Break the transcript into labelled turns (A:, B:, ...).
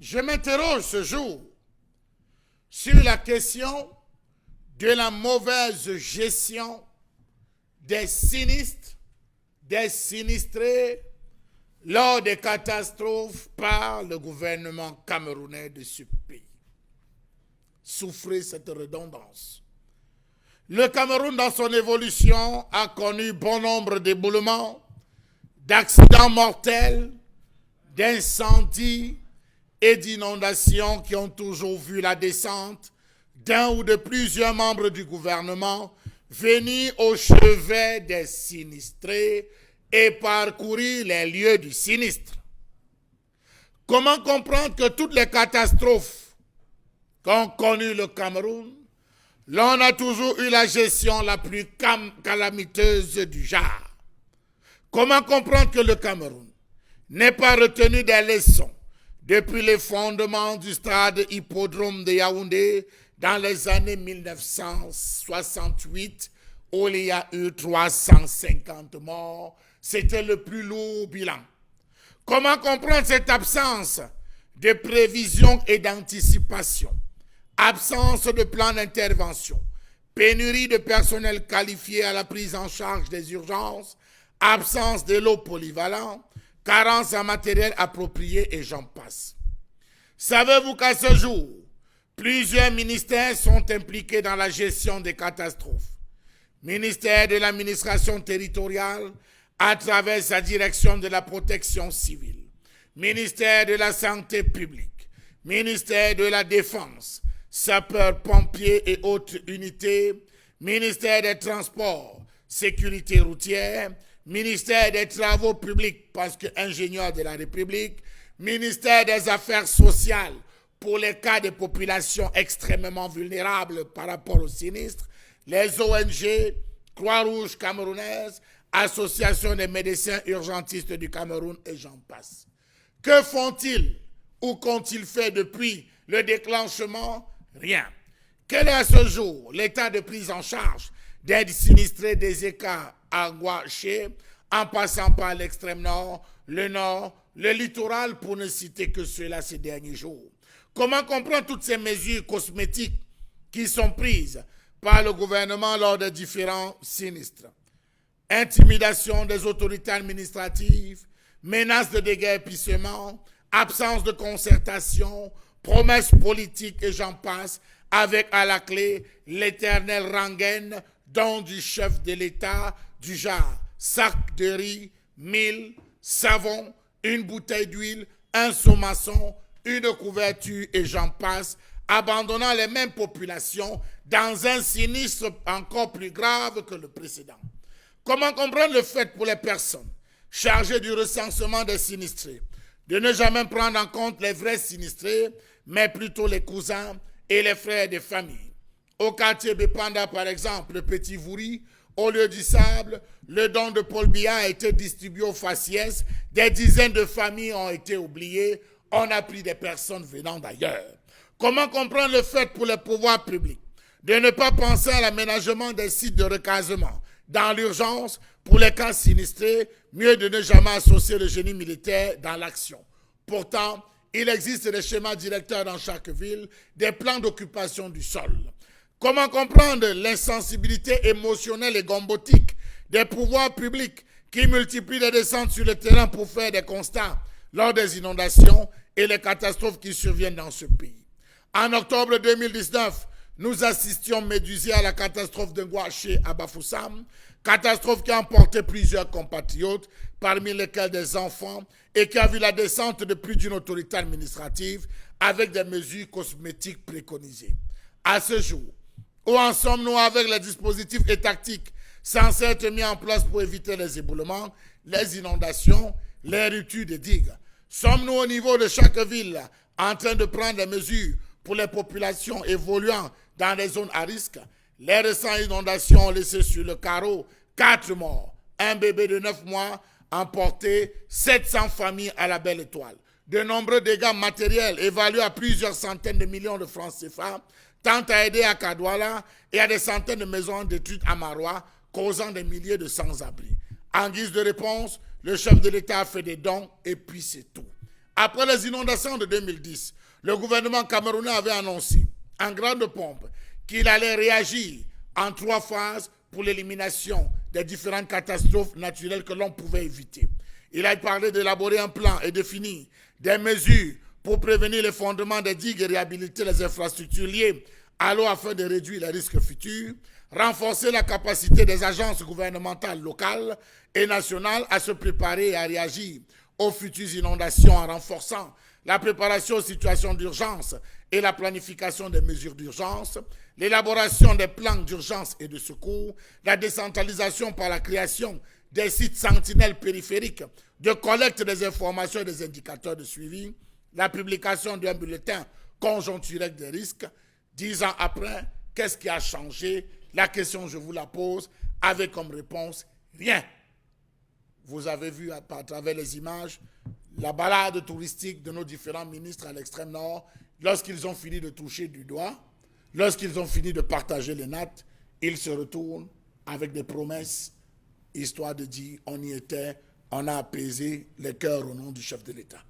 A: Je m'interroge ce jour sur la question de la mauvaise gestion des sinistres, des sinistrés lors des catastrophes par le gouvernement camerounais de ce pays. Souffrez cette redondance. Le Cameroun, dans son évolution, a connu bon nombre d'éboulements, d'accidents mortels, d'incendies et d'inondations qui ont toujours vu la descente d'un ou de plusieurs membres du gouvernement venir au chevet des sinistrés et parcourir les lieux du sinistre. Comment comprendre que toutes les catastrophes qu'ont connues le Cameroun, l'on a toujours eu la gestion la plus calamiteuse du genre? Comment comprendre que le Cameroun n'ait pas retenu des leçons depuis les fondements du stade hippodrome de Yaoundé dans les années 1968, où il y a eu 350 morts? C'était le plus lourd bilan. Comment comprendre cette absence de prévision et d'anticipation? Absence de plan d'intervention, pénurie de personnel qualifié à la prise en charge des urgences, absence de l'eau polyvalente, carence en matériel approprié et j'en passe. Savez-vous qu'à ce jour, plusieurs ministères sont impliqués dans la gestion des catastrophes? Ministère de l'administration territoriale à travers sa direction de la protection civile, ministère de la santé publique, ministère de la défense, sapeurs-pompiers et autres unités, ministère des transports, sécurité routière, ministère des travaux publics parce que ingénieur de la République, ministère des affaires sociales pour les cas de populations extrêmement vulnérables par rapport aux sinistres, les ONG, Croix-Rouge camerounaise, Association des médecins urgentistes du Cameroun et j'en passe. Que font-ils ou qu'ont-ils fait depuis le déclenchement? Rien. Quel est à ce jour l'état de prise en charge des sinistrés des écarts à Guaché, en passant par l'extrême nord, le littoral, pour ne citer que cela ces derniers jours? Comment comprendre toutes ces mesures cosmétiques qui sont prises par le gouvernement lors des différents sinistres? Intimidation des autorités administratives, menaces de déguerpissement, absence de concertation, promesses politiques et j'en passe, avec à la clé l'éternelle rengaine don du chef de l'État du genre sac de riz, mil, savon, une bouteille d'huile, un saumaçon, une couverture et j'en passe, abandonnant les mêmes populations dans un sinistre encore plus grave que le précédent. Comment comprendre le fait pour les personnes chargées du recensement des sinistrés de ne jamais prendre en compte les vrais sinistrés, mais plutôt les cousins et les frères des familles? Au quartier Bepanda, par exemple, le Petit Vouri, au lieu du sable, le don de Paul Biya a été distribué aux faciès, des dizaines de familles ont été oubliées, on a pris des personnes venant d'ailleurs. Comment comprendre le fait pour les pouvoirs publics de ne pas penser à l'aménagement des sites de recasement dans l'urgence pour les cas sinistrés, mieux de ne jamais associer le génie militaire dans l'action? Pourtant, il existe des schémas directeurs dans chaque ville, des plans d'occupation du sol. Comment comprendre l'insensibilité émotionnelle et gombotique des pouvoirs publics qui multiplient les descentes sur le terrain pour faire des constats lors des inondations et les catastrophes qui surviennent dans ce pays? En octobre 2019, nous assistions médusés à la catastrophe de Guaché à Bafoussam, catastrophe qui a emporté plusieurs compatriotes, parmi lesquels des enfants, et qui a vu la descente de plus d'une autorité administrative avec des mesures cosmétiques préconisées. À ce jour, où en sommes-nous avec les dispositifs et tactiques censés être mis en place pour éviter les éboulements, les inondations, les ruptures de digues? Sommes-nous au niveau de chaque ville en train de prendre des mesures pour les populations évoluant dans des zones à risque? Les récentes inondations ont laissé sur le carreau 4 morts, un bébé de 9 mois emporté, 700 familles à la Belle Étoile. De nombreux dégâts matériels évalués à plusieurs centaines de millions de francs CFA tentent à aider à Kadouala et à des centaines de maisons détruites à Marois, causant des milliers de sans-abri. En guise de réponse, le chef de l'État a fait des dons et puis c'est tout. Après les inondations de 2010, le gouvernement camerounais avait annoncé en grande pompe qu'il allait réagir en 3 phases pour l'élimination des différentes catastrophes naturelles que l'on pouvait éviter. Il a parlé d'élaborer un plan et définir des mesures pour prévenir l'effondrement des digues et réhabiliter les infrastructures liées à l'eau afin de réduire les risques futurs, renforcer la capacité des agences gouvernementales locales et nationales à se préparer et à réagir aux futures inondations en renforçant la préparation aux situations d'urgence et la planification des mesures d'urgence, l'élaboration des plans d'urgence et de secours, la décentralisation par la création des sites sentinelles périphériques de collecte des informations et des indicateurs de suivi, la publication d'un bulletin conjoncturel des risques. 10 ans après, qu'est-ce qui a changé? La question, je vous la pose, avec comme réponse, rien. Vous avez vu à travers les images la balade touristique de nos différents ministres à l'extrême nord. Lorsqu'ils ont fini de toucher du doigt, lorsqu'ils ont fini de partager les nattes, ils se retournent avec des promesses, histoire de dire on y était, on a apaisé les cœurs au nom du chef de l'État.